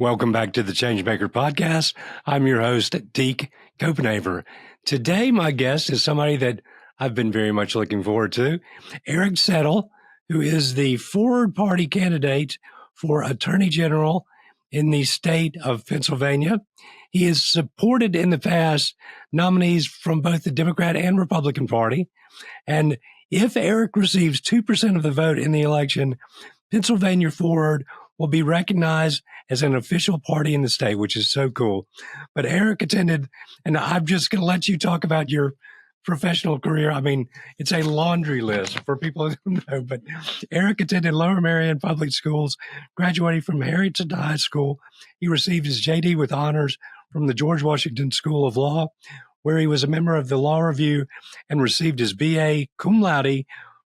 Welcome back to the Changemaker Podcast. I'm your host, Deke, Copenhaver. Today, my guest is somebody that I've been very much looking forward to, Eric Settle, who is the Forward Party candidate for Attorney General in the state of Pennsylvania. He has supported in the past nominees from both the Democrat and Republican Party. And if Eric receives 2% of the vote in the election, Pennsylvania Forward will be recognized as an official party in the state, which is so cool. But Eric attended, and I'm just going to let you talk about your professional career. I mean, it's a laundry list for people who don't know, but Eric attended Lower Merion Public Schools, graduating from Harrington High School. He received his JD with honors from the George Washington School of Law, where he was a member of the Law Review and received his BA cum laude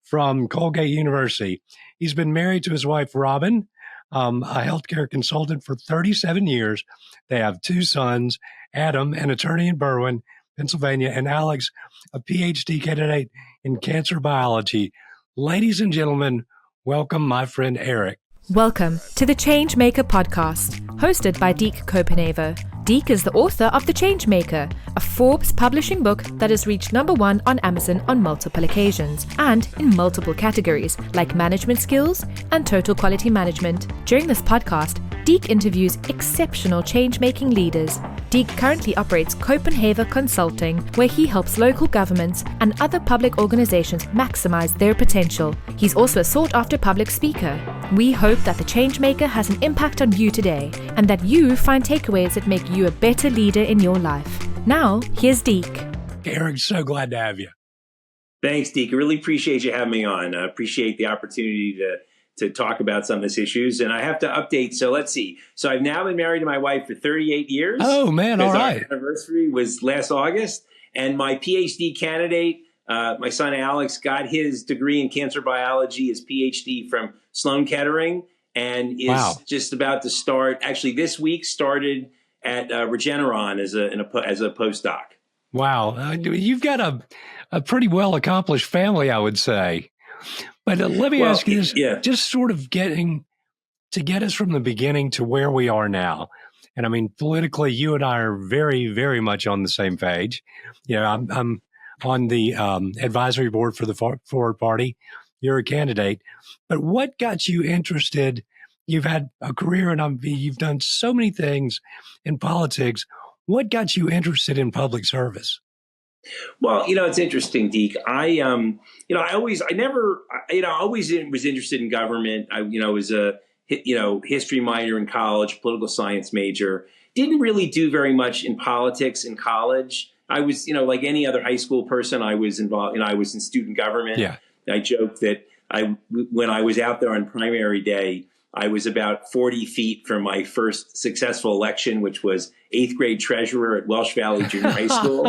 from Colgate University. He's been married to his wife, Robin, a healthcare consultant for 37 years. They have two sons, Adam, an attorney in Berwyn, Pennsylvania, and Alex, a PhD candidate in cancer biology. Ladies and gentlemen, welcome my friend Eric. Welcome to the Changemaker Podcast, hosted by Deke Copenhaver. Deke is the author of The Changemaker, a Forbes publishing book that has reached #1 on Amazon on multiple occasions and in multiple categories like management skills and total quality management. During this podcast, Deke interviews exceptional change-making leaders. Deke currently operates Copenhaver Consulting, where he helps local governments and other public organizations maximize their potential. He's also a sought-after public speaker. We hope that the Changemaker has an impact on you today and that you find takeaways that make you a better leader in your life. Now, here's Deke. Eric, so glad to have you. Thanks, Deke. I really appreciate you having me on. I appreciate the opportunity to talk about some of these issues. And I have to update. So let's see. So I've now been married to my wife for 38 years. Oh, man. All right. Our anniversary was last August. And my PhD candidate, my son Alex, got his degree in cancer biology, his PhD from Sloan Kettering, and is just about to start. Actually, this week started at Regeneron as a postdoc. Wow. You've got a pretty well-accomplished family, I would say. But let me ask you this, just sort of getting to get us from the beginning to where we are now. And I mean, politically, you and I are very, very much on the same page. You know, I'm on the advisory board for the Forward Party. You're a candidate. But what got you interested? You've had a career and you've done so many things in politics. What got you interested in public service? Well, it's interesting, Deke. I always was interested in government. I was a, history minor in college, political science major. Didn't really do very much in politics in college. I was, like any other high school person, I was involved, I was in student government. Yeah. I joked that when I was out there on primary day, I was about 40 feet from my first successful election, which was 8th grade treasurer at Welsh Valley Junior High School.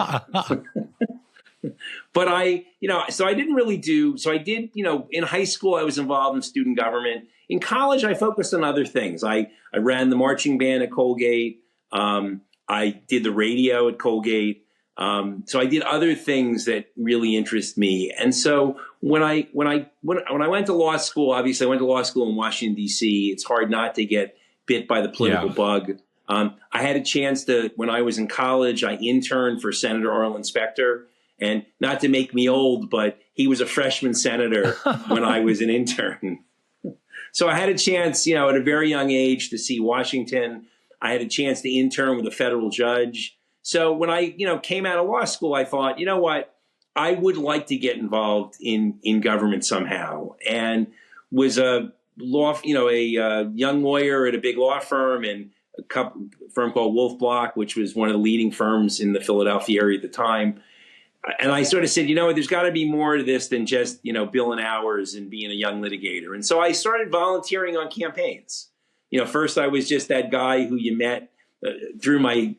But I didn't really do, so I did, in high school, I was involved in student government. In college, I focused on other things. I ran the marching band at Colgate. I did the radio at Colgate. So I did other things that really interest me. And so when I went to law school, obviously I went to law school in Washington, D.C. It's hard not to get bit by the political bug. I had a chance to, when I was in college, I interned for Senator Arlen Specter. And not to make me old, but he was a freshman senator when I was an intern. So I had a chance, at a very young age to see Washington. I had a chance to intern with a federal judge. So when I, came out of law school, I thought, you know what, I would like to get involved in government somehow, and was a young lawyer at a big law firm and a firm called Wolf Block, which was one of the leading firms in the Philadelphia area at the time. And I sort of said, there's got to be more to this than just, billing hours and being a young litigator. And so I started volunteering on campaigns. First I was just that guy who you met through my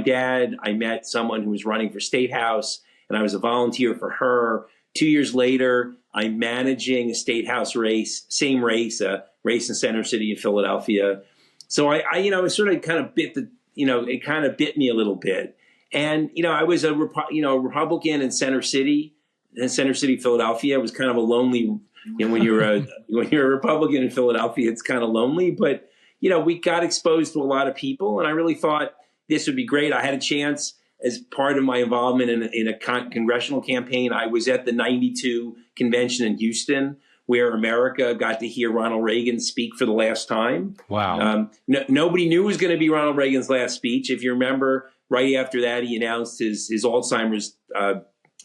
dad. I met someone who was running for State House, and I was a volunteer for her. 2 years later, I'm managing a State House race, same race, a race in Center City in Philadelphia. So I sort of kind of it kind of bit me a little bit. And, I was a Republican in Center City, Philadelphia. It was kind of a lonely, when you're a Republican in Philadelphia, it's kind of lonely. But, we got exposed to a lot of people, and I really thought this would be great. I had a chance as part of my involvement in a congressional campaign. I was at the 92 convention in Houston, where America got to hear Ronald Reagan speak for the last time. Wow. Nobody knew it was going to be Ronald Reagan's last speech. If you remember, right after that, he announced his Alzheimer's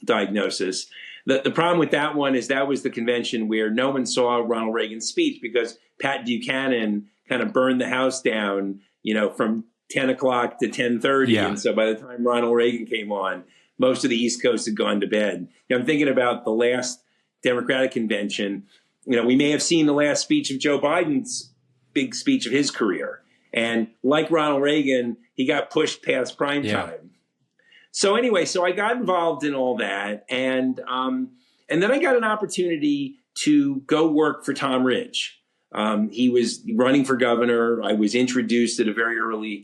diagnosis. The problem with that one is that was the convention where no one saw Ronald Reagan's speech because Pat Buchanan kind of burned the house down, from 10 o'clock to 10:30. Yeah. And so by the time Ronald Reagan came on, most of the East Coast had gone to bed. I'm thinking about the last Democratic convention. We may have seen the last speech of Joe Biden's big speech of his career. And like Ronald Reagan, he got pushed past prime time. So anyway, I got involved in all that. And then I got an opportunity to go work for Tom Ridge. He was running for governor. I was introduced very early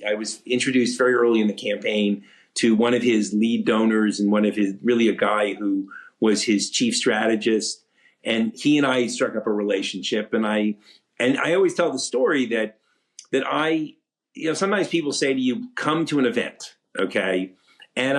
in the campaign to one of his lead donors and really a guy who was his chief strategist. And he and I struck up a relationship. And I always tell the story that sometimes people say to you, come to an event. Okay. And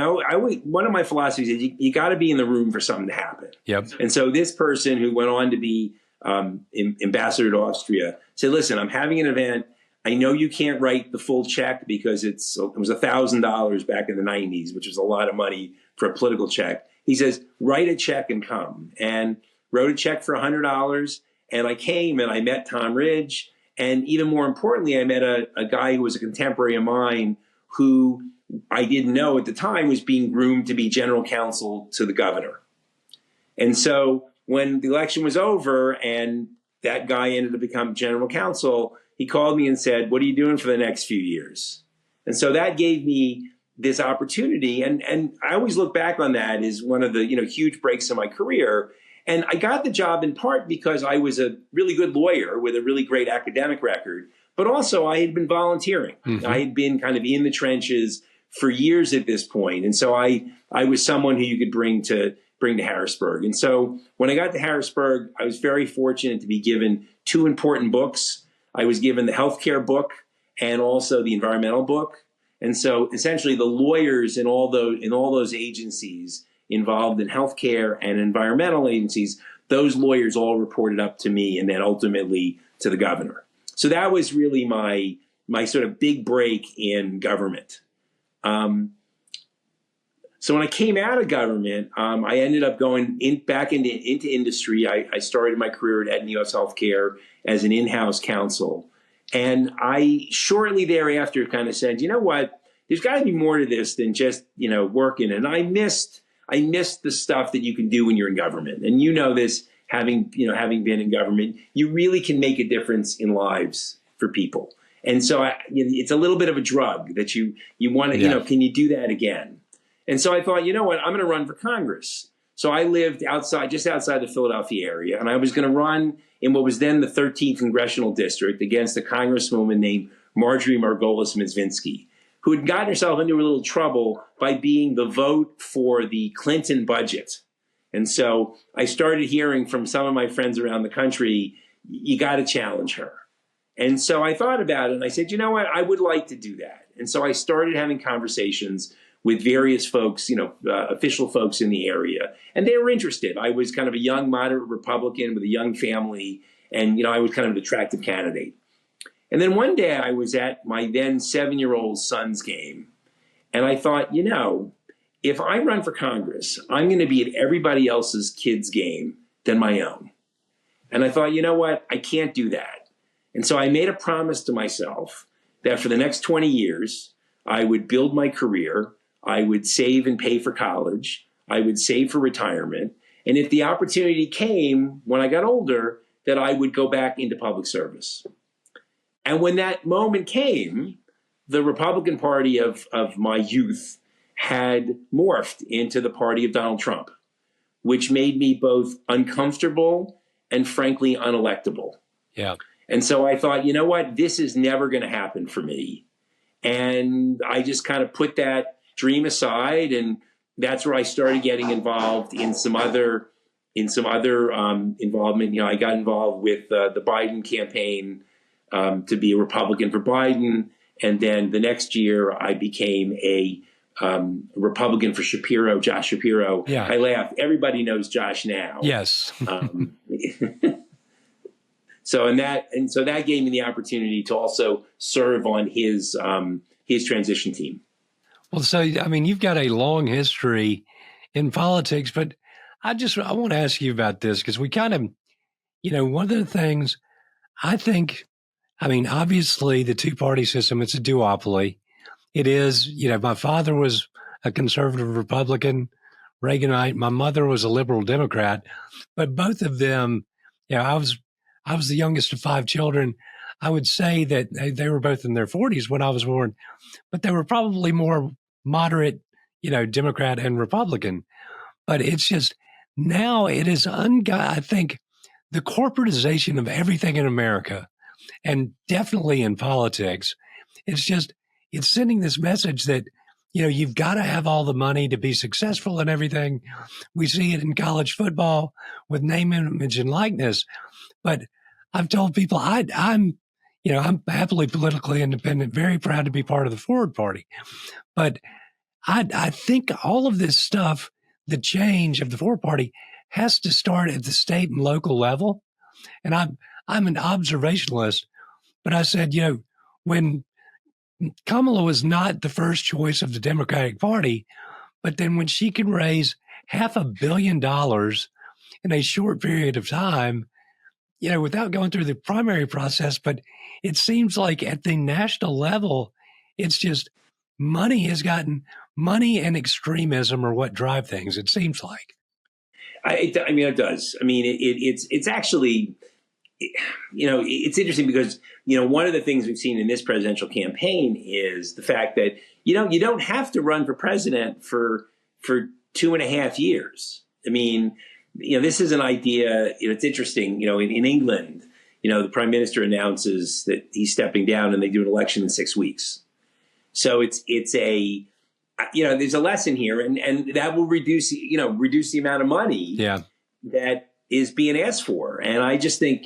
one of my philosophies is you got to be in the room for something to happen. Yep. And so this person who went on to be ambassador to Austria said, listen, I'm having an event. I know you can't write the full check because it was $1,000 back in the 90s, which was a lot of money for a political check. He says, write a check and come. And wrote a check for $100. And I came and I met Tom Ridge. And even more importantly, I met a guy who was a contemporary of mine who I didn't know at the time was being groomed to be general counsel to the governor. And so when the election was over and that guy ended up becoming general counsel, he called me and said, what are you doing for the next few years? And so that gave me this opportunity. And I always look back on that as one of the, huge breaks in my career. And I got the job in part because I was a really good lawyer with a really great academic record, but also I had been volunteering. Mm-hmm. I had been kind of in the trenches for years at this point. And so I was someone who you could bring to Harrisburg. And so when I got to Harrisburg, I was very fortunate to be given two important books. I was given the healthcare book and also the environmental book. And so essentially the lawyers in all those agencies involved in healthcare and environmental agencies, those lawyers all reported up to me and then ultimately to the governor. So that was really my sort of big break in government. So when I came out of government, I ended up going back into industry. I started my career at US Healthcare as an in-house counsel. And I shortly thereafter kind of said, you know what, there's got to be more to this than just, working. And I missed the stuff that you can do when you're in government. And this, having been in government, you really can make a difference in lives for people. And so it's a little bit of a drug that you want to, can you do that again? And so I thought, you know what, I'm going to run for Congress. So I lived just outside the Philadelphia area, and I was going to run in what was then the 13th congressional district against a congresswoman named Marjorie Margolis-Mizvinsky, who had gotten herself into a little trouble by being the vote for the Clinton budget. And so I started hearing from some of my friends around the country, you got to challenge her. And so I thought about it, and I said, you know what, I would like to do that. And so I started having conversations with various folks, official folks in the area. And they were interested. I was kind of a young, moderate Republican with a young family. And, I was kind of an attractive candidate. And then one day I was at my then 7-year-old son's game. And I thought, if I run for Congress, I'm going to be at everybody else's kid's game than my own. And I thought, you know what? I can't do that. And so I made a promise to myself that for the next 20 years, I would build my career. I would save and pay for college. I would save for retirement. And if the opportunity came when I got older, that I would go back into public service. And when that moment came, the Republican Party of my youth had morphed into the party of Donald Trump, which made me both uncomfortable and frankly unelectable. Yeah. And so I thought, you know what, this is never going to happen for me. And I just kind of put that dream aside, and that's where I started getting involved in some other involvement. I got involved with the Biden campaign to be a Republican for Biden. And then the next year, I became a Republican for Shapiro, Josh Shapiro. Yeah. I laugh. Everybody knows Josh now. Yes. So that gave me the opportunity to also serve on his transition team. Well, so, I mean, you've got a long history in politics, but I want to ask you about this because we kind of, one of the things I think, I mean, obviously the two-party system, it's a duopoly. It is, my father was a conservative Republican, Reaganite. My mother was a liberal Democrat, but both of them, I was the youngest of 5 children. I would say that they were both in their 40s when I was born, but they were probably more moderate, Democrat and Republican. But it's just now it is, I think, the corporatization of everything in America and definitely in politics. It's sending this message that, you've got to have all the money to be successful in everything. We see it in college football with name, image, and likeness. But I've told people I'm happily politically independent, very proud to be part of the Forward Party. But I think all of this stuff, the change of the Forward Party, has to start at the state and local level. And I'm an observationalist, but I said, when Kamala was not the first choice of the Democratic Party, but then when she can raise $500 million in a short period of time, without going through the primary process, but it seems like at the national level, it's just money and extremism are what drive things. It seems like. I mean, it does. I mean, it's actually, it's interesting because, one of the things we've seen in this presidential campaign is the fact that, you don't have to run for president for 2.5 years. I mean, this is an idea, it's interesting, in England, the prime minister announces that he's stepping down and they do an election in 6 weeks. So it's a, there's a lesson here and that will reduce the amount of money that is being asked for. And I just think,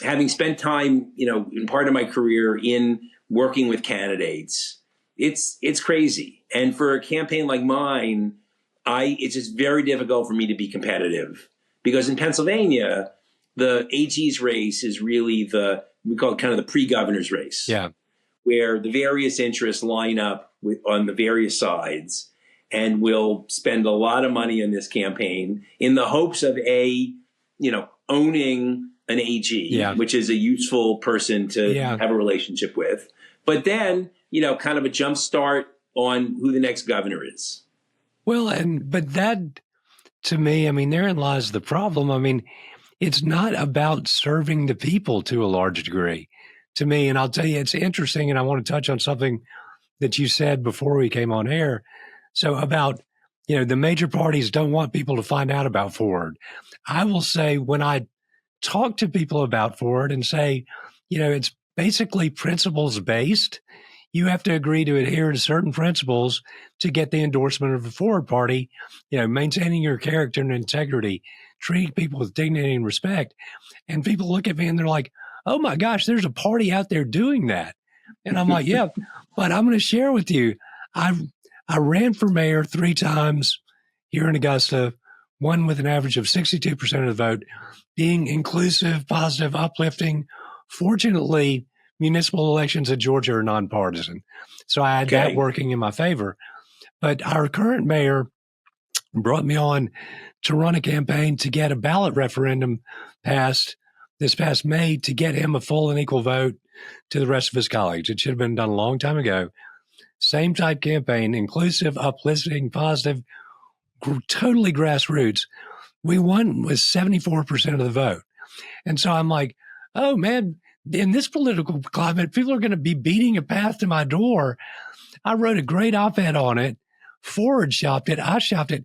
having spent time, in part of my career in working with candidates, it's crazy. And for a campaign like mine, it's just very difficult for me to be competitive because in Pennsylvania, the AG's race is really we call it kind of the pre-governor's race. Yeah. Where the various interests line up on the various sides and will spend a lot of money on this campaign in the hopes of owning an AG, which is a useful person to have a relationship with. But then, kind of a jump start on who the next governor is. Well, but that, to me, I mean, therein lies the problem. I mean, it's not about serving the people to a large degree, to me. And I'll tell you, it's interesting, and I want to touch on something that you said before we came on air. So about, the major parties don't want people to find out about Ford. I will say when I talk to people about Ford and say, it's basically principles based. You have to agree to adhere to certain principles to get the endorsement of the Forward Party, maintaining your character and integrity, treating people with dignity and respect. And people look at me and they're like, oh my gosh, there's a party out there doing that. And I'm like, yeah, but I'm going to share with you. I ran for mayor 3 times here in Augusta, one with an average of 62% of the vote, being inclusive, positive, uplifting. Fortunately, municipal elections in Georgia are nonpartisan. So I had that working in my favor. But our current mayor brought me on to run a campaign to get a ballot referendum passed this past May to get him a full and equal vote to the rest of his colleagues. It should have been done a long time ago. Same type campaign, inclusive, uplifting, positive, totally grassroots. We won with 74% of the vote. And so I'm like, oh man, in this political climate, people are going to be beating a path to my door. I wrote a great op-ed on it. Forward shopped it. I shopped it.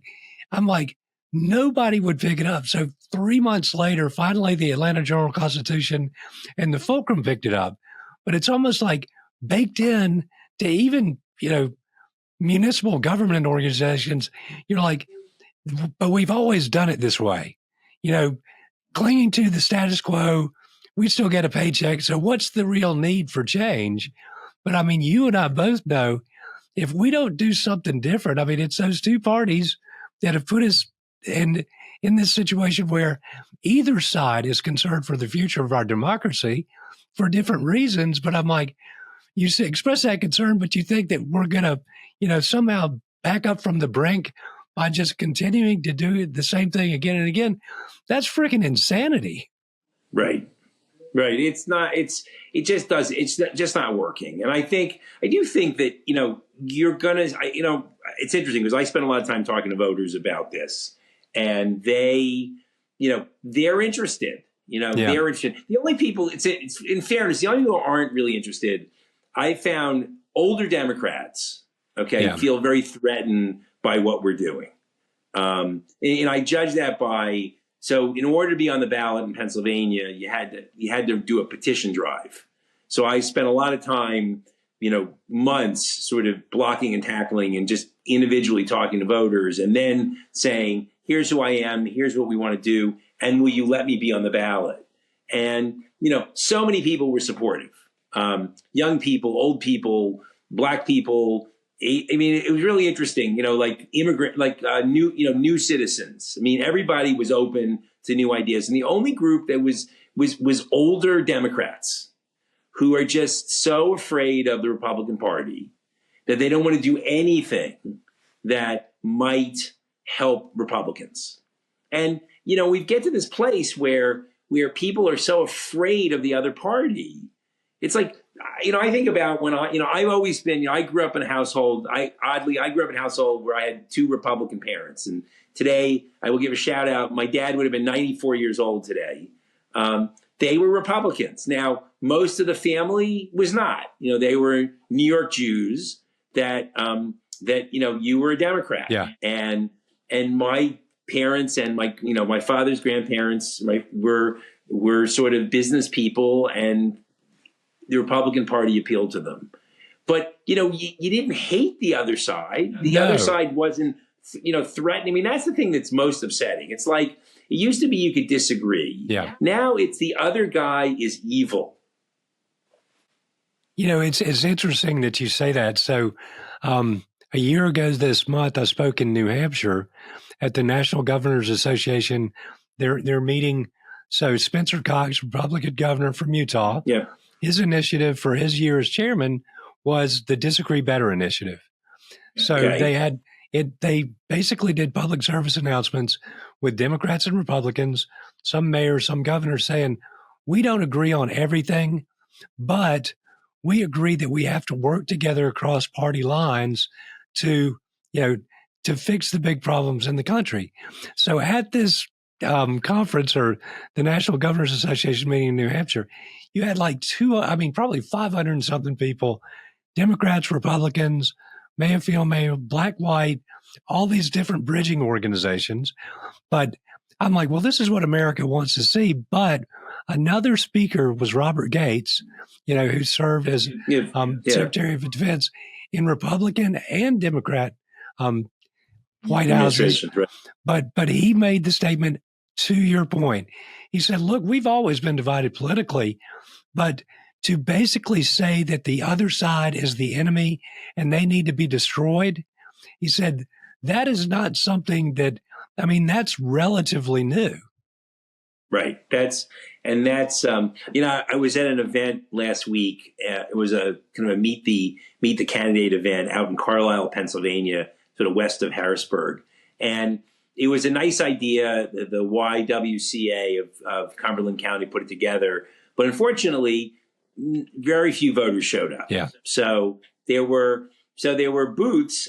I'm like, nobody would pick it up. So 3 months later, finally, the Atlanta Journal-Constitution and the Fulcrum picked it up. But it's almost like baked in to even, municipal government organizations. Like, but we've always done it this way, clinging to the status quo, we still get a paycheck. So what's the real need for change? But I mean, you and I both know if we don't do something different, I mean, it's those two parties that have put us in this situation where either side is concerned for the future of our democracy for different reasons. But I'm like, you express that concern, but you think that we're going to, somehow back up from the brink by just continuing to do the same thing again and again. That's freaking insanity. Right. Right. It's just not working. And I do think that, you're going to, it's interesting because I spend a lot of time talking to voters about this, and they're interested, they're interested. The only people, it's in fairness, the only people who aren't really interested, I found older Democrats, feel very threatened by what we're doing. And I judge that by, so in order to be on the ballot in Pennsylvania, you had to do a petition drive. So I spent a lot of time, months sort of blocking and tackling and just individually talking to voters and then saying, here's who I am, here's what we want to do, and will you let me be on the ballot? And, so many people were supportive. Young people, old people, Black people. I mean, it was really interesting, like immigrant, like new citizens. I mean, everybody was open to new ideas. And the only group that was older Democrats who are just so afraid of the Republican Party that they don't want to do anything that might help Republicans. And, we get to this place where people are so afraid of the other party. It's like, I think about when I've always been, I grew up in a household, I grew up in a household where I had two Republican parents. And today, I will give a shout out, my dad would have been 94 years old today. They were Republicans. Now, most of the family was not. They were New York Jews that you were a Democrat. Yeah. And my parents and my father's grandparents were sort of business people, and the Republican Party appealed to them. But, you didn't hate the other side. The other side wasn't, threatening. I mean, that's the thing that's most upsetting. It's like, it used to be you could disagree. Yeah. Now it's the other guy is evil. It's interesting that you say that. So a year ago this month, I spoke in New Hampshire at the National Governors Association. They're meeting. So Spencer Cox, Republican governor from Utah. Yeah. His initiative for his year as chairman was the Disagree Better initiative. So they basically did public service announcements with Democrats and Republicans, some mayors, some governors saying, we don't agree on everything, but we agree that we have to work together across party lines to fix the big problems in the country. So at this conference, or the National Governors Association meeting in New Hampshire, you had probably 500 and something people, Democrats, Republicans, male, female, Black, white, all these different bridging organizations. But I'm like, well, this is what America wants to see. But another speaker was Robert Gates, who served as Secretary of Defense in Republican and Democrat White Houses. Right. But he made the statement, to your point. He said, look, we've always been divided politically, but to basically say that the other side is the enemy and they need to be destroyed, he said, that is not something that's relatively new. Right. I was at an event last week. It was a kind of a meet the candidate event out in Carlisle, Pennsylvania, sort of west of Harrisburg. And it was a nice idea. The YWCA of Cumberland County put it together. But unfortunately, very few voters showed up. Yeah. So there were booths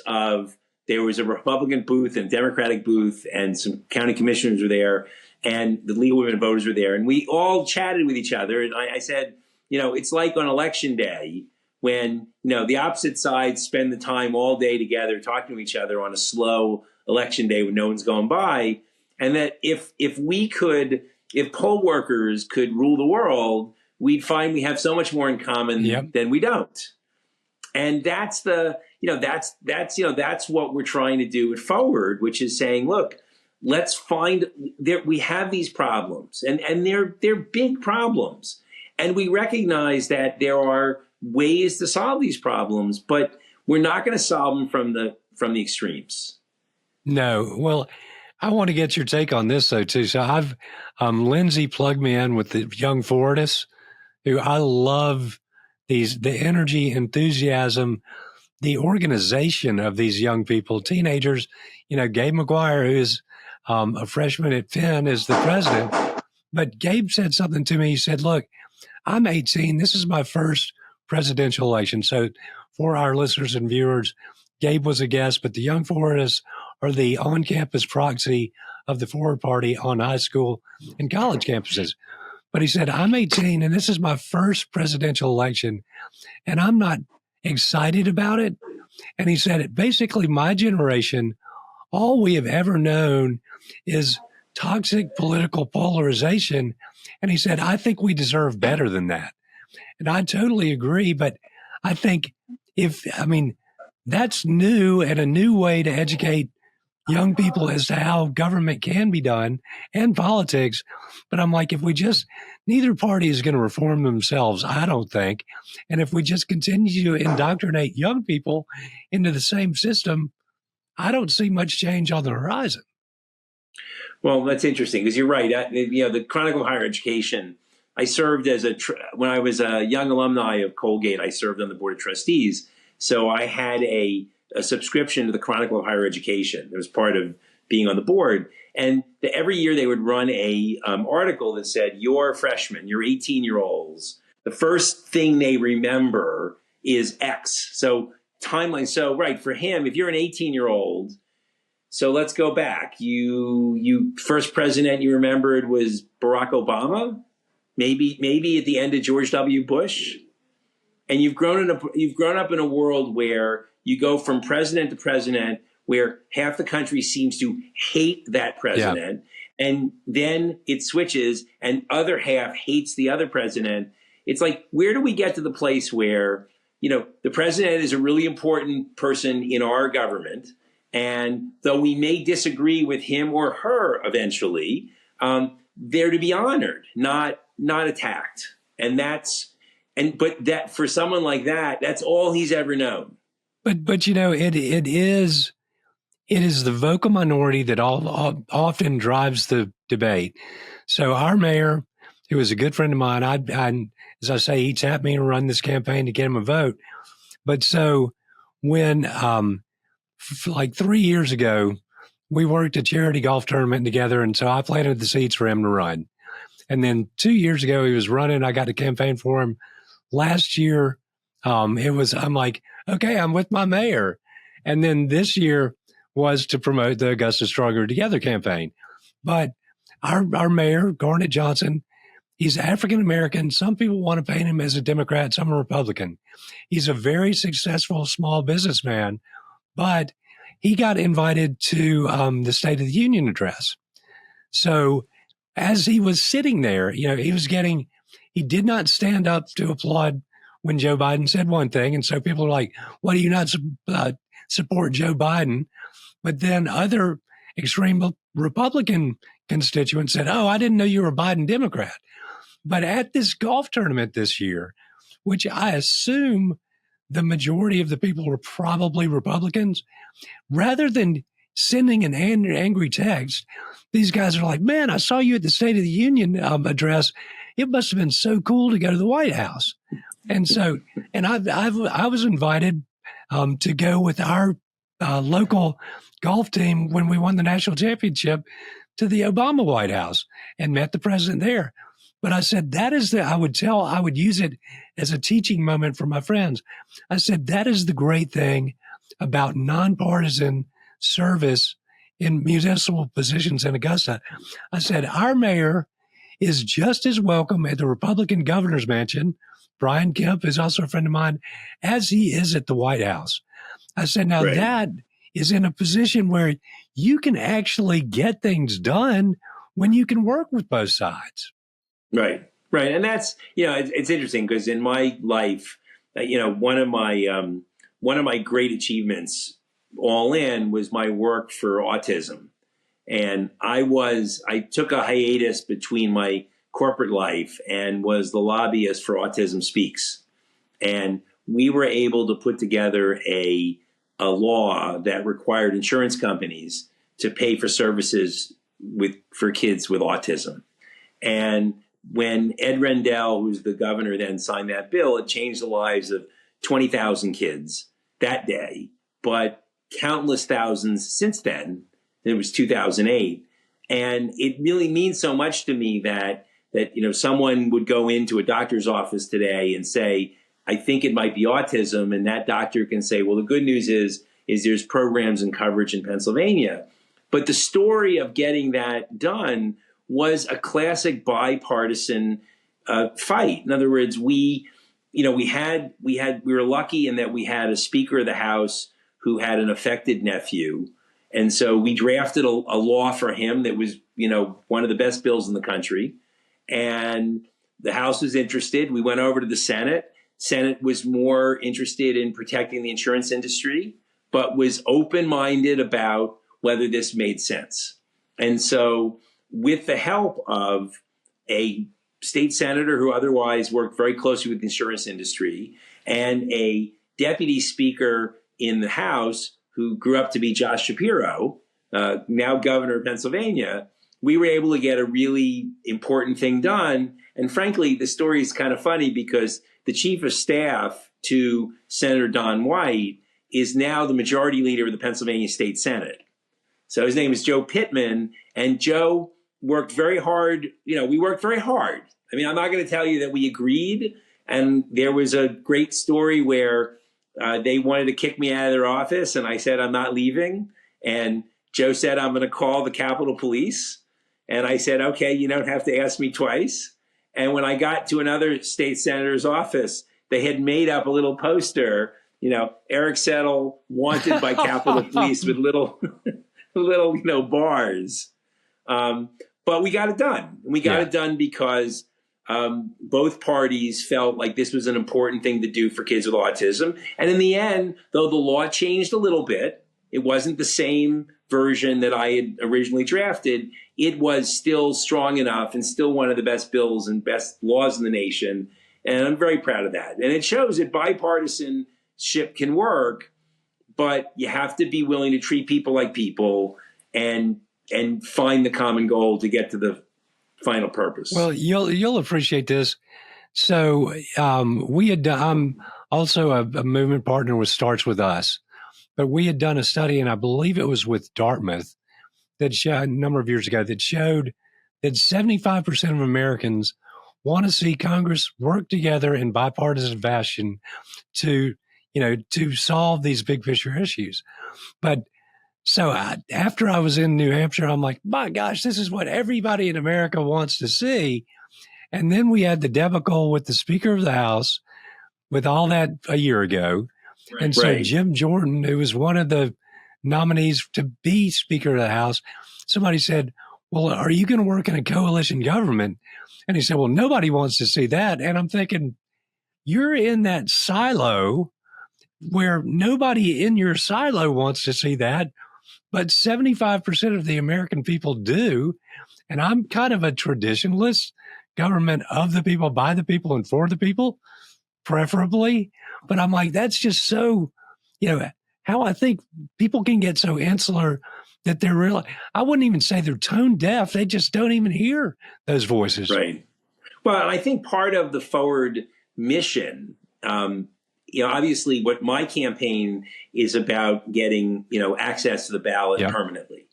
there was a Republican booth and Democratic booth, and some county commissioners were there, and the League of Women Voters were there. And we all chatted with each other. And I said, it's like on Election Day when, the opposite sides spend the time all day together talking to each other on a slow election day when no one's going by. And that if poll workers could rule the world, we'd find we have so much more in common than we don't. And that's that's what we're trying to do at Forward, which is saying, look, let's find we have these problems, and they're big problems. And we recognize that there are ways to solve these problems, but we're not going to solve them from the extremes. No. Well, I want to get your take on this, though, too. So I've, Lindsay plugged me in with the young Fortis, who I love the energy, enthusiasm, the organization of these young people, teenagers. Gabe McGuire, who is a freshman at Penn, is the president. But Gabe said something to me. He said, look, I'm 18. This is my first presidential election. So for our listeners and viewers, Gabe was a guest, but the Young Fortis are the on-campus proxy of the Forward Party on high school and college campuses. But he said, I'm 18 and this is my first presidential election and I'm not excited about it. And he said, basically my generation, all we have ever known is toxic political polarization. And he said, I think we deserve better than that. And I totally agree. But I think that's new and a new way to educate young people as to how government can be done and politics. But I'm like, if we just, neither party is going to reform themselves, I don't think. And if we just continue to indoctrinate young people into the same system, I don't see much change on the horizon. Well, that's interesting because you're right. The Chronicle of Higher Education, I served when I was a young alumni of Colgate, I served on the board of trustees. So I had a subscription to the Chronicle of Higher Education. It was part of being on the board. And every year they would run a article that said, your freshmen, your 18-year-olds, the first thing they remember is X. So timeline. So, right, for him, if you're an 18-year-old, so let's go back. You first president you remembered was Barack Obama, maybe at the end of George W. Bush. And you've grown up in a world where you go from president to president, where half the country seems to hate that president, and then it switches, and other half hates the other president. It's like, where do we get to the place where the president is a really important person in our government, and though we may disagree with him or her eventually, they're to be honored, not attacked, but that for someone like that, that's all he's ever known. But it is the vocal minority that often drives the debate. So our mayor, who is a good friend of mine, I as I say, he tapped me to run this campaign to get him a vote. But so when like 3 years ago, we worked a charity golf tournament together, and so I planted the seeds for him to run. And then 2 years ago, he was running. I got to campaign for him. Last year, I'm like, okay, I'm with my mayor. And then this year was to promote the Augusta Stronger Together campaign. But our mayor, Garnet Johnson, he's African-American. Some people want to paint him as a Democrat, some a Republican. He's a very successful small businessman, but he got invited to the State of the Union address. So as he was sitting there, he did not stand up to applaud when Joe Biden said one thing. And so people are like, why do you not support Joe Biden? But then other extreme Republican constituents said, oh, I didn't know you were a Biden Democrat. But at this golf tournament this year, which I assume the majority of the people were probably Republicans, rather than sending an angry text, these guys are like, man, I saw you at the State of the Union address. It must have been so cool to go to the White House. And so, and I was invited to go with our local golf team when we won the national championship to the Obama White House and met the president there. But I said, I would use it as a teaching moment for my friends. I said, that is the great thing about nonpartisan service in municipal positions in Augusta. I said, our mayor is just as welcome at the Republican governor's mansion. Brian Kemp is also a friend of mine, as he is at the White House. I said, now that is in a position where you can actually get things done when you can work with both sides. Right. And that's, it's interesting because in my life, one of my great achievements all in was my work for autism. And I took a hiatus between my corporate life and was the lobbyist for Autism Speaks. And we were able to put together a law that required insurance companies to pay for services for kids with autism. And when Ed Rendell, who's the governor then, signed that bill, it changed the lives of 20,000 kids that day, but countless thousands since then. It was 2008. And it really means so much to me that someone would go into a doctor's office today and say, I think it might be autism. And that doctor can say, well, the good news is there's programs and coverage in Pennsylvania. But the story of getting that done was a classic bipartisan fight. In other words, we were lucky in that we had a Speaker of the House who had an affected nephew. And so we drafted a law for him that was, one of the best bills in the country. And the House was interested. We went over to the Senate. Senate was more interested in protecting the insurance industry, but was open-minded about whether this made sense. And so with the help of a state senator who otherwise worked very closely with the insurance industry and a deputy speaker in the House who grew up to be Josh Shapiro, now governor of Pennsylvania, we were able to get a really important thing done. And frankly, the story is kind of funny because the chief of staff to Senator Don White is now the majority leader of the Pennsylvania State Senate. So his name is Joe Pittman, and Joe worked very hard. We worked very hard. I mean, I'm not going to tell you that we agreed. And there was a great story where they wanted to kick me out of their office, and I said, I'm not leaving. And Joe said, I'm going to call the Capitol Police. And I said, okay, you don't have to ask me twice. And when I got to another state senator's office, they had made up a little poster, Eric Settle wanted by Capitol Police with little bars. But we got it done. And we got it done because both parties felt like this was an important thing to do for kids with autism. And in the end, though the law changed a little bit, it wasn't the same version that I had originally drafted. It was still strong enough and still one of the best bills and best laws in the nation. And I'm very proud of that. And it shows that bipartisanship can work, but you have to be willing to treat people like people and find the common goal to get to the final purpose. Well, you'll appreciate this. So I'm also a movement partner with Starts With Us, but we had done a study, and I believe it was with Dartmouth, that showed, a number of years ago, that showed that 75% of Americans want to see Congress work together in bipartisan fashion to solve these big picture issues. But so after I was in New Hampshire, I'm like, my gosh, this is what everybody in America wants to see. And then we had the debacle with the Speaker of the House with all that a year ago. Right. And so Jim Jordan, who was one of the nominees to be Speaker of the House, somebody said, well, are you going to work in a coalition government? And he said, well, nobody wants to see that. And I'm thinking, you're in that silo where nobody in your silo wants to see that, but 75% of the American people do. And I'm kind of a traditionalist, government of the people, by the people, and for the people, preferably. But I'm like, that's just so, how I think people can get so insular that they're really, I wouldn't even say they're tone deaf. They just don't even hear those voices. Right. Well, I think part of the forward mission, obviously what my campaign is about getting, access to the ballot permanently.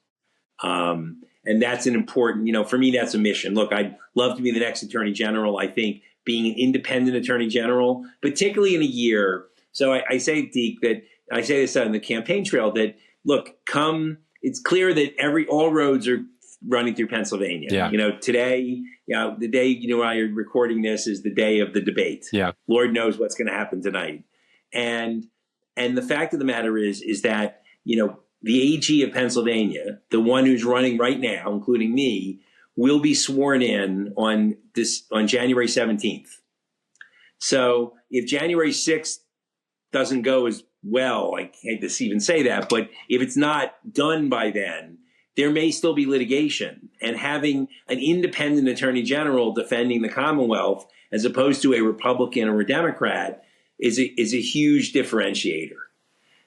And that's an important, for me, that's a mission. Look, I'd love to be the next attorney general. I think being an independent attorney general, particularly in a year. So I say, Deke, that I say this on the campaign trail that, look, it's clear that all roads are running through Pennsylvania. Yeah. Today, the day, while you're recording this is the day of the debate. Yeah. Lord knows what's going to happen tonight. And the fact of the matter is that, the AG of Pennsylvania, the one who's running right now, including me, will be sworn in on January 17th. So if January 6th doesn't go as well, I hate to even say that, but if it's not done by then, there may still be litigation, and having an independent attorney general defending the Commonwealth as opposed to a Republican or a Democrat is a huge differentiator.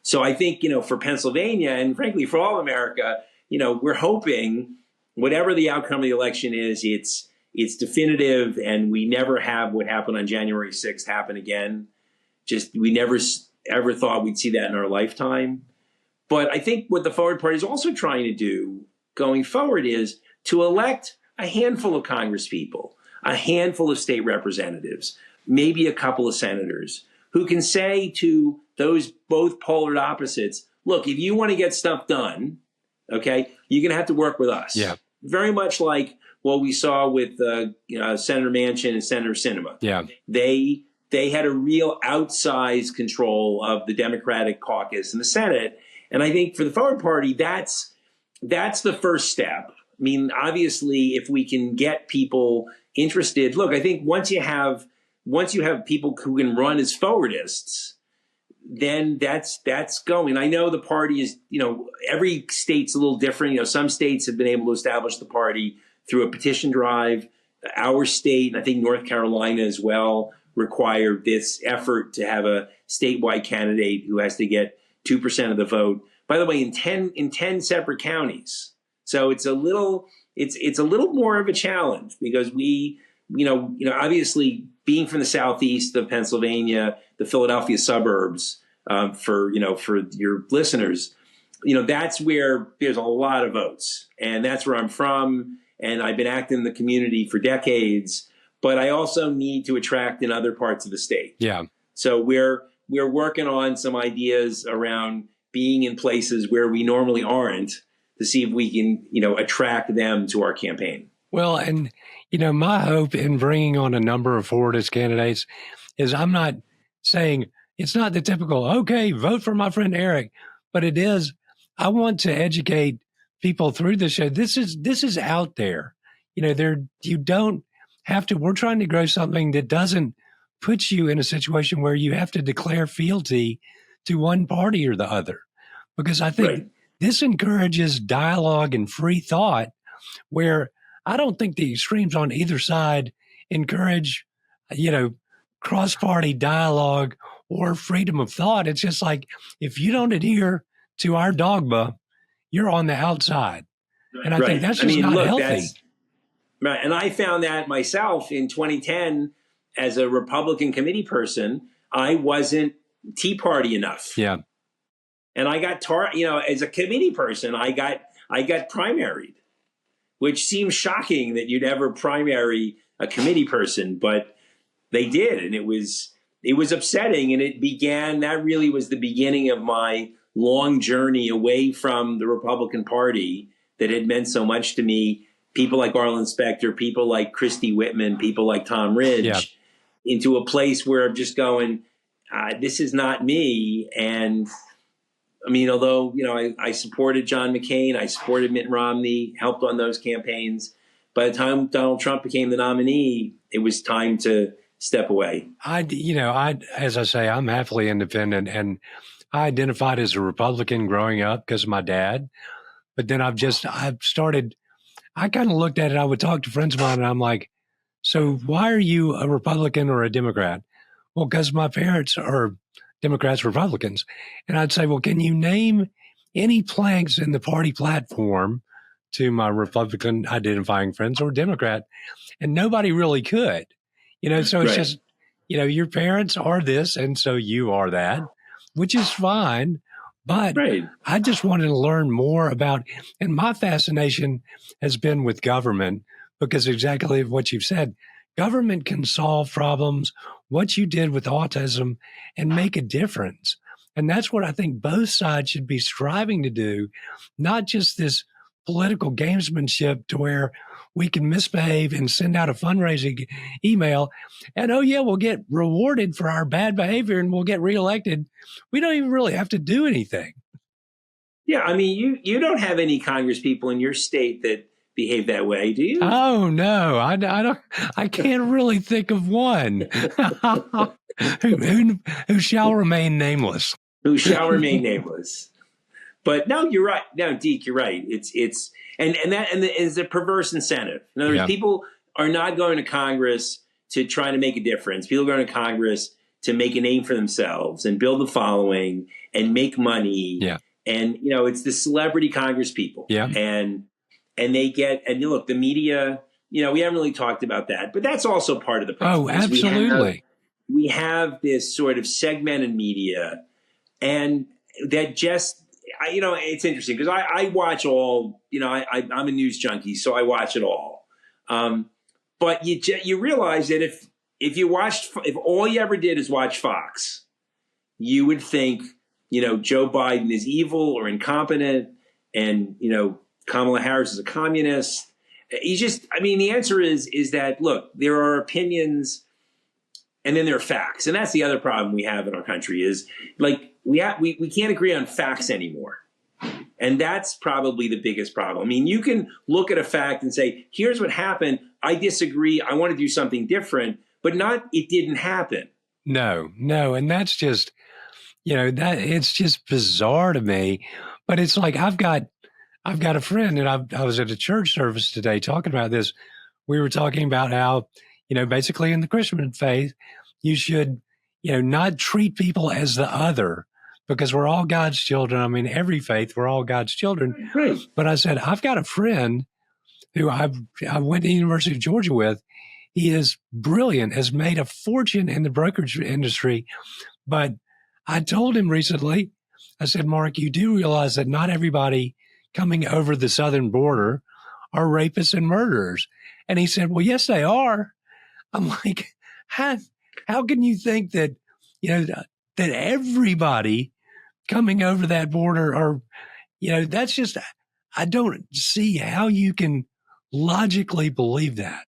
So I think, for Pennsylvania and frankly for all America, we're hoping whatever the outcome of the election is, it's definitive, and we never have what happened on January 6th happen again. Just we never ever thought we'd see that in our lifetime. But I think what the Forward Party is also trying to do going forward is to elect a handful of congresspeople, a handful of state representatives, maybe a couple of senators who can say to those both polar opposites, look, if you want to get stuff done, okay, you're going to have to work with us. Yeah. Very much like what we saw with Senator Manchin and Senator Sinema. Yeah. They had a real outsized control of the Democratic caucus in the Senate. And I think for the Forward Party, that's the first step. I mean, obviously, if we can get people interested, look, I think once you have people who can run as forwardists, then that's going. I know the party is, every state's a little different. Some states have been able to establish the party through a petition drive. Our state, and I think North Carolina as well, require this effort to have a statewide candidate who has to get 2% of the vote. By the way, in 10 separate counties. So it's a little more of a challenge because we, obviously being from the southeast of Pennsylvania, the Philadelphia suburbs, for your listeners, that's where there's a lot of votes, and that's where I'm from. And I've been acting in the community for decades, but I also need to attract in other parts of the state. Yeah. So we're working on some ideas around being in places where we normally aren't to see if we can, attract them to our campaign. Well, and, my hope in bringing on a number of forwardist candidates is I'm not saying it's not the typical, okay, vote for my friend Eric, but it is, I want to educate people through the show. This is out there. You don't have to, we're trying to grow something that doesn't put you in a situation where you have to declare fealty to one party or the other. Because I think this encourages dialogue and free thought, where I don't think the extremes on either side encourage, cross-party dialogue or freedom of thought. It's just like, if you don't adhere to our dogma, you're on the outside. And I think that's just not healthy. Right. And I found that myself in 2010 as a Republican committee person. I wasn't Tea Party enough. Yeah. And I got as a committee person, I got primaried, which seems shocking that you'd ever primary a committee person, but they did. And it was upsetting. And that really was the beginning of my long journey away from the Republican Party that had meant so much to me. People like Arlen Specter, people like Christy Whitman, people like Tom Ridge, into a place where I'm just going, this is not me. And I mean, although, I supported John McCain, I supported Mitt Romney, helped on those campaigns. By the time Donald Trump became the nominee, it was time to step away. As I say, I'm happily independent, and I identified as a Republican growing up because of my dad. But then I kind of looked at it. I would talk to friends of mine and I'm like, so why are you a Republican or a Democrat? Well, because my parents are Democrats, Republicans. And I'd say, well, can you name any planks in the party platform to my Republican identifying friends or Democrat? And nobody really could, so it's just, your parents are this. And so you are that, which is fine. But I just wanted to learn more about, and my fascination has been with government, because exactly what you've said, government can solve problems, what you did with autism, and make a difference. And that's what I think both sides should be striving to do, not just this political gamesmanship to where we can misbehave and send out a fundraising email and, oh yeah, we'll get rewarded for our bad behavior and we'll get reelected. We don't even really have to do anything. Yeah. I mean, you don't have any Congress people in your state that behave that way, do you? Oh no, I don't. I can't really think of one who shall remain nameless. Who shall remain nameless. But no, you're right. No, Deke, you're right. And it's a perverse incentive. In other words, people are not going to Congress to try to make a difference. People are going to Congress to make a name for themselves and build a following and make money. Yeah. And, it's the celebrity Congress people. Yeah. And look, the media, we haven't really talked about that, but that's also part of the problem. Oh, absolutely. We have this sort of segmented media, and that just, it's interesting because I watch all, I'm a news junkie, so I watch it all. But you realize that if all you ever did is watch Fox, you would think, Joe Biden is evil or incompetent, and, Kamala Harris is a communist. The answer is that, look, there are opinions and then there are facts. And that's the other problem we have in our country is like, we can't agree on facts anymore. And that's probably the biggest problem. You can look at a fact and say, here's what happened. I disagree. I want to do something different, but not it didn't happen. No. And that's just, that it's just bizarre to me. But it's like, I've got a friend, and I was at a church service today talking about this. We were talking about how, basically in the Christian faith, you should, not treat people as the other, because we're all God's children. Every faith, we're all God's children. Right. But I said, I've got a friend who I went to the University of Georgia with. He is brilliant, has made a fortune in the brokerage industry. But I told him recently, I said, Mark, you do realize that not everybody coming over the southern border are rapists and murderers. And he said, well, yes, they are. I'm like, how can you think that, that everybody coming over that border are, that's just, I don't see how you can logically believe that.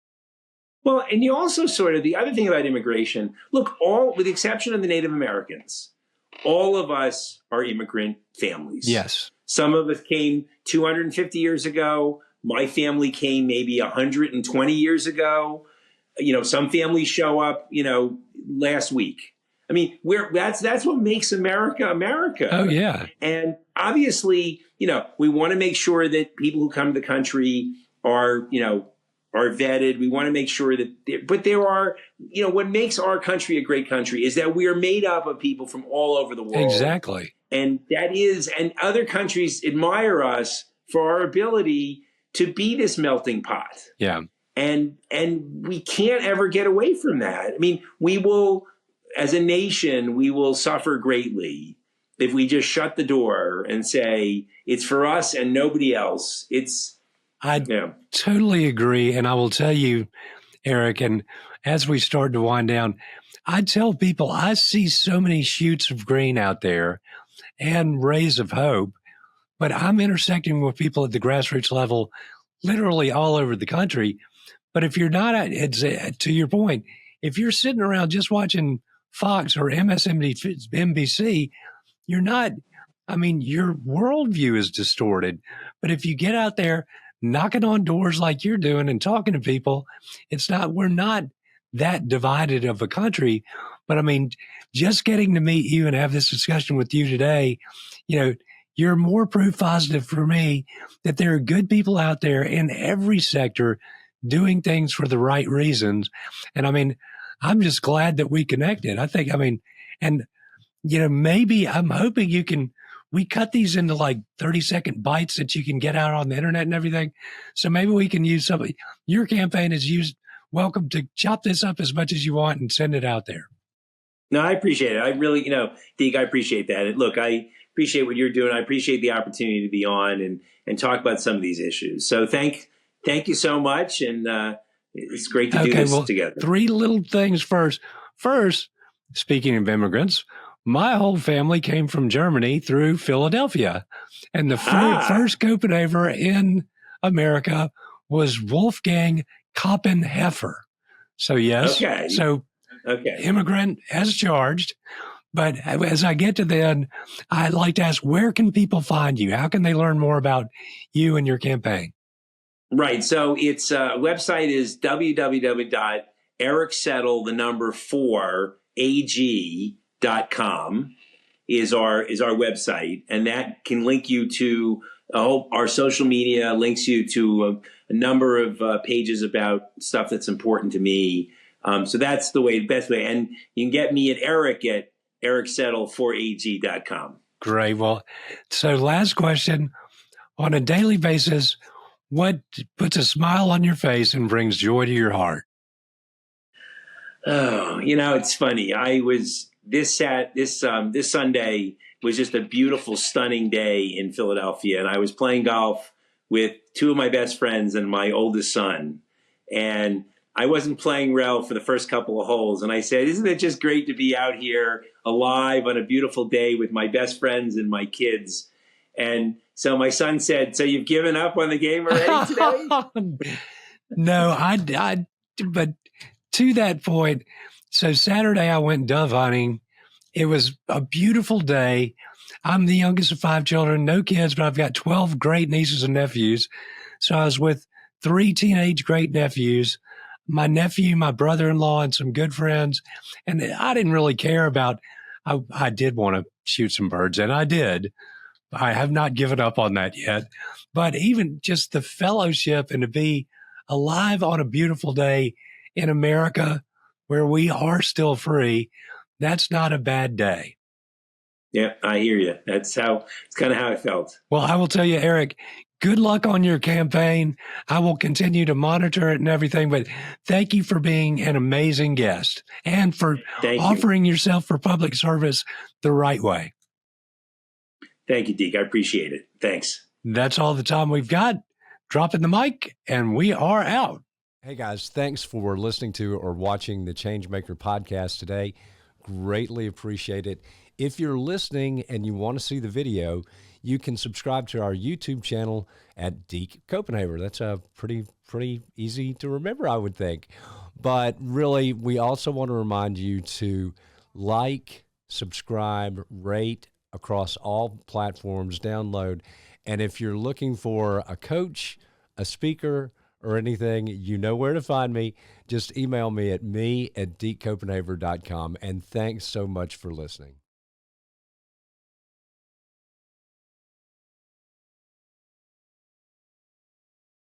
Well, and you also the other thing about immigration, look, with the exception of the Native Americans, all of us are immigrant families. Yes. Some of us came 250 years ago. My family came maybe 120 years ago. Some families show up, last week. That's what makes America, America. Oh, yeah. And obviously, we want to make sure that people who come to the country are vetted. We want to make sure but there are, what makes our country a great country is that we are made up of people from all over the world. Exactly. And and other countries admire us for our ability to be this melting pot. Yeah. And we can't ever get away from that. We will, as a nation, we will suffer greatly if we just shut the door and say it's for us and nobody else. I totally agree. And I will tell you, Eric, and as we start to wind down, I tell people I see so many shoots of green out there and rays of hope, but I'm intersecting with people at the grassroots level literally all over the country. But if you're not, to your point, if you're sitting around just watching Fox or MSNBC, you're not, your worldview is distorted. But if you get out there knocking on doors like you're doing and talking to people, we're not that divided of a country. But just getting to meet you and have this discussion with you today, you're more proof positive for me that there are good people out there in every sector doing things for the right reasons. And I'm just glad that we connected. I think, maybe I'm hoping we cut these into like 30-second bites that you can get out on the internet and everything. So maybe we can use your campaign is welcome to chop this up as much as you want and send it out there. No, I appreciate it. I really, Deke, I appreciate that. And look, I appreciate what you're doing. I appreciate the opportunity to be on and talk about some of these issues. So thank you so much. And it's great to do this together. 3 little things first. First, speaking of immigrants, my whole family came from Germany through Philadelphia. And the first Copenhaver in America was Wolfgang Copenhaver. So, yes. Okay. So, immigrant as charged. But as I get to then, I'd like to ask, where can people find you? How can they learn more about you and your campaign? Right. So its website is www.ericsettle4ag.com. is our website, and that can link you to our social media, links you to a number of pages about stuff that's important to me. So that's the best way. And you can get me at ericsettle4ag.com. Great. Well, so last question. On a daily basis, what puts a smile on your face and brings joy to your heart? Oh, it's funny. I was this Sunday was just a beautiful, stunning day in Philadelphia, and I was playing golf with two of my best friends and my oldest son, and I wasn't playing well for the first couple of holes, and I said, "Isn't it just great to be out here alive on a beautiful day with my best friends and my kids?" And so my son said, "So you've given up on the game already today?" No, but to that point, so Saturday I went dove hunting. It was a beautiful day. I'm the youngest of 5 children, no kids, but I've got 12 great nieces and nephews. So I was with 3 teenage great nephews, my nephew, my brother-in-law, and some good friends. And I didn't really care about, I did want to shoot some birds, and I did. I have not given up on that yet. But even just the fellowship and to be alive on a beautiful day in America where we are still free, that's not a bad day. Yeah, I hear you. It's kind of how I felt. Well, I will tell you, Eric, good luck on your campaign. I will continue to monitor it and everything, but thank you for being an amazing guest and for offering yourself for public service the right way. Thank you, Deke. I appreciate it. Thanks. That's all the time we've got. Dropping the mic, and we are out. Hey, guys, thanks for listening to or watching the Changemaker podcast today. Greatly appreciate it. If you're listening and you want to see the video, you can subscribe to our YouTube channel at Deke Copenhaver. That's a pretty easy to remember, I would think. But really, we also want to remind you to like, subscribe, rate across all platforms, download. And if you're looking for a coach, a speaker, or anything, you know where to find me. Just email me at dekecopenhaver.com. And thanks so much for listening.